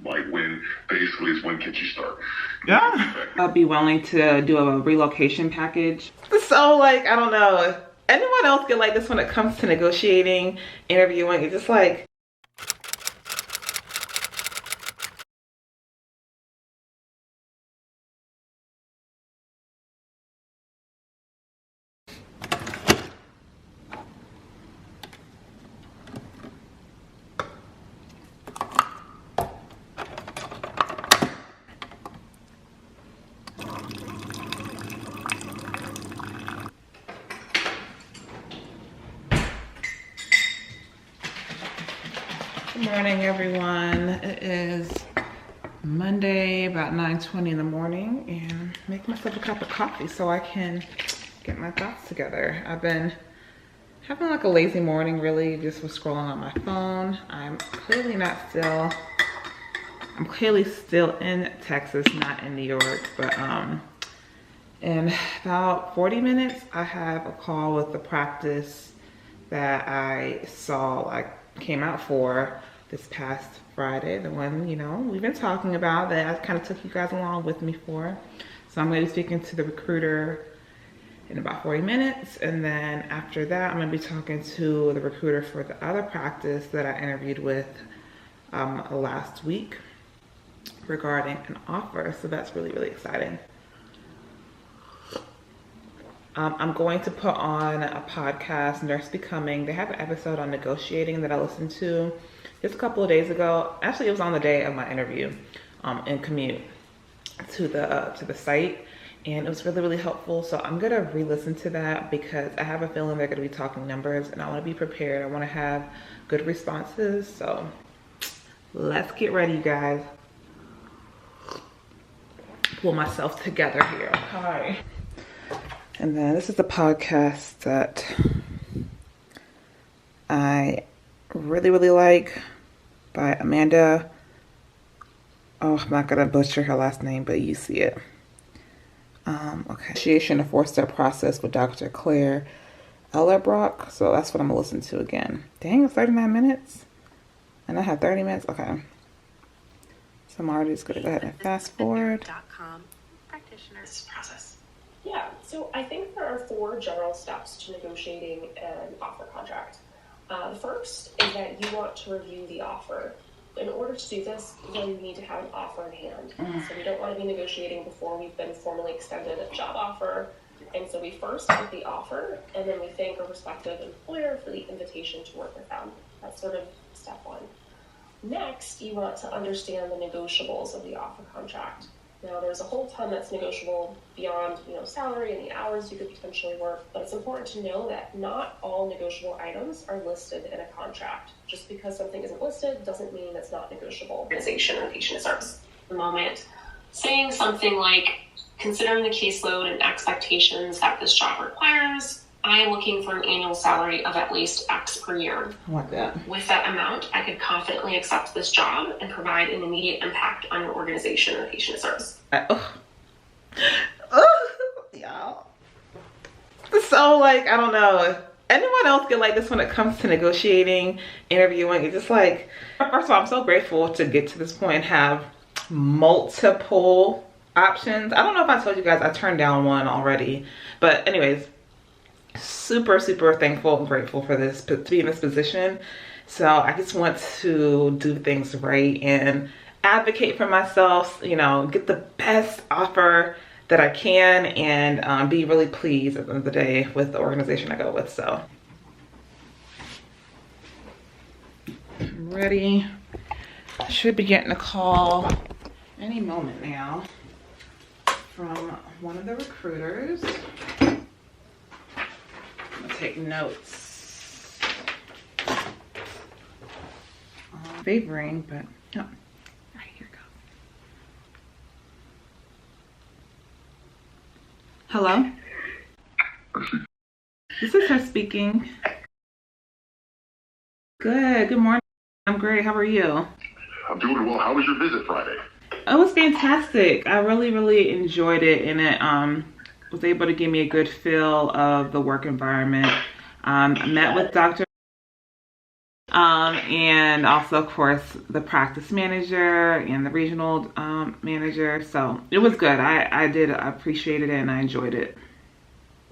Like when basically is when can you start? Yeah. I'll be willing to do a relocation package. So like, I don't know. Anyone else get like this when it comes to negotiating, interviewing? It's just like, good morning, everyone. It is Monday, about 9:20 in the morning, and make myself a cup of coffee so I can get my thoughts together. I've been having like a lazy morning, really, just was scrolling on my phone. I'm clearly still in Texas, not in New York, but in about 40 minutes, I have a call with the practice that I saw, like, came out for this past Friday, the one, you know, we've been talking about that I kind of took you guys along with me for. So I'm going to be speaking to the recruiter in about 40 minutes. And then after that, I'm going to be talking to the recruiter for the other practice that I interviewed with last week regarding an offer. So that's really, really exciting. I'm going to put on a podcast, Nurse Becoming. They have an episode on negotiating that I listened to just a couple of days ago. Actually, it was on the day of my interview and commute to the site. And it was really, really helpful. So I'm gonna re-listen to that because I have a feeling they're gonna be talking numbers and I wanna be prepared. I wanna have good responses. So let's get ready, you guys. Pull myself together here. Hi. And then this is the podcast that I really, really like by Amanda. Oh, I'm not gonna butcher her last name, but you see it. Okay. Initiation, a 4-step process with Dr. Claire Ellerbrock. So that's what I'm gonna listen to again. Dang, it's 39 minutes. And I have 30 minutes. Okay. So Marty's gonna go ahead and fast forward. Practitioner. This process. Yeah, so I think there are 4 general steps to negotiating an offer contract. The first is that you want to review the offer. In order to do this, you need to have an offer in hand. So we don't want to be negotiating before we've been formally extended a job offer. And so we first get the offer, and then we thank our prospective employer for the invitation to work with them. That's sort of step 1. Next, you want to understand the negotiables of the offer contract. Now, there's a whole ton that's negotiable beyond, salary and the hours you could potentially work, but it's important to know that not all negotiable items are listed in a contract. Just because something isn't listed doesn't mean it's not negotiable. Organization or patient service. At the moment, saying something like, considering the caseload and expectations that this job requires, I am looking for an annual salary of at least X per year. I like that. With that amount, I could confidently accept this job and provide an immediate impact on your organization or patient service. Y'all. So, like, I don't know. Anyone else get like this when it comes to negotiating, interviewing? It's just like, first of all, I'm so grateful to get to this point and have multiple options. I don't know if I told you guys I turned down one already, but anyways, super, super thankful and grateful for this, to be in this position. So I just want to do things right and advocate for myself, get the best offer that I can and be really pleased at the end of the day with the organization I go with. So I'm ready. I should be getting a call any moment now from one of the recruiters. Take notes. Favoring, but oh, all right, here we go. Hello? This is her speaking. Good morning. I'm great. How are you? I'm doing well. How was your visit Friday? It was fantastic. I really, really enjoyed it, and it was able to give me a good feel of the work environment. I met with Dr. and also of course the practice manager and the regional manager. So it was good. I appreciated it and I enjoyed it.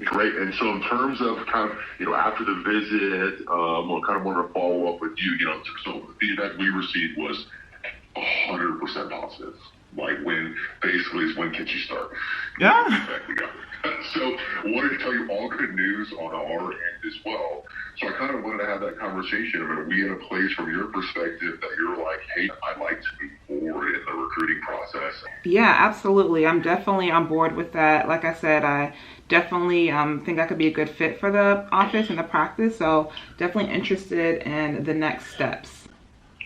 Great. And so in terms of kind of, after the visit, I kind of wanted to follow up with you, so the feedback we received was 100% positive. Like when can you start? Yeah. Feedback we got. So I wanted to tell you all good news on our end as well. So I kind of wanted to have that conversation. I mean, are we in a place from your perspective that you're like, hey, I'd like to move forward in the recruiting process? Yeah, absolutely. I'm definitely on board with that. Like I said, I definitely think I could be a good fit for the office and the practice. So definitely interested in the next steps.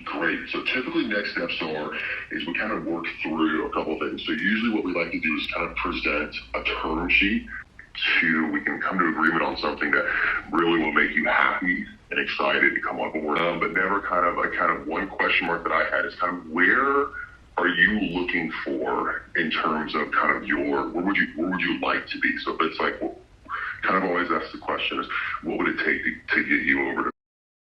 Great. So typically next steps is we kind of work through a couple of things. So usually what we like to do is kind of present a term sheet we can come to agreement on something that really will make you happy and excited to come on board. But never kind of one question mark that I had is kind of where are you looking for in terms of kind of where would you like to be? So it's like, kind of always ask the question is, what would it take to get you over to?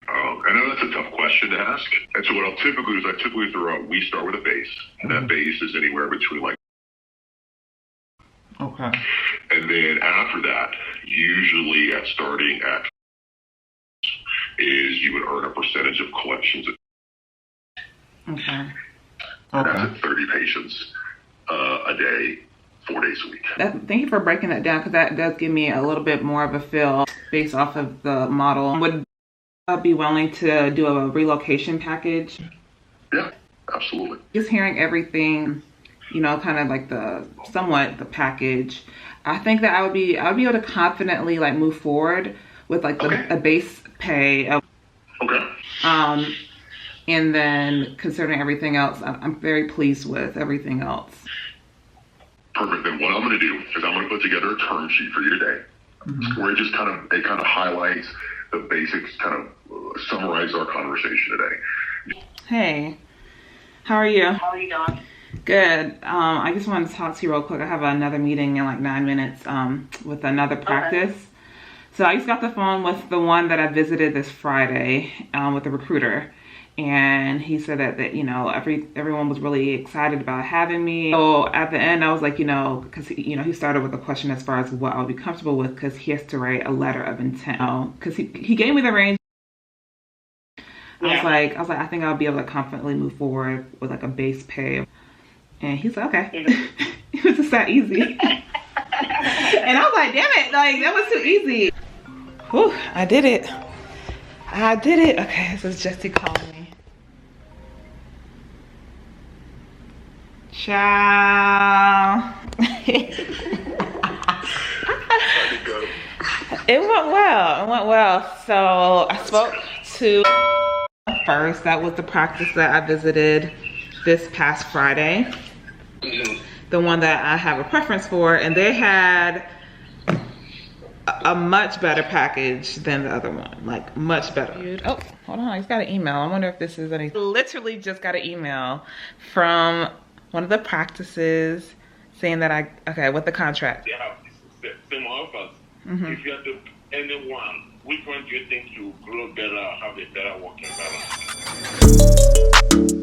I know that's a tough question to ask. And so what I'll typically do is we start with a base. And that base is anywhere between like. Okay. And then after that, usually starting at is you would earn a percentage of collections. Okay. That's at 30 patients a day, 4 days a week. Thank you for breaking that down because that does give me a little bit more of a feel based off of the model. Would be willing to do a relocation package? Yeah, absolutely. Just hearing everything, kind of like the package, I think that I would be able to confidently like move forward with like a base pay of, and then considering everything else, I'm very pleased with everything else. Perfect. Then what I'm going to do is I'm going to put together a term sheet for you today, where it kind of highlights the basics, kind of summarize our conversation today. Hey, how are you? How are you doing? Good. I just wanted to talk to you real quick. I have another meeting in like 9 minutes with another practice. Okay. So I just got the phone with the one that I visited this Friday with the recruiter. And he said that everyone was really excited about having me. So at the end, I was like, because he started with a question as far as what I would be comfortable with, because he has to write a letter of intent. Because he gave me the range. Yeah. I was like, I think I'll be able to confidently move forward with like a base pay. And he's like, okay. It was just that easy. And I was like, damn it, like that was too easy. Whew, I did it. Okay, this is Jesse calling me. Ciao. It went well. So I spoke to first. That was the practice that I visited this past Friday. The one that I have a preference for, and they had a much better package than the other one, like much better. Oh, hold on, I just got an email. I wonder if this is any. Literally just got an email from one of the practices saying that with the contract. They have same offers. If you have to anyone, which one do you think you grow better, have a better working balance?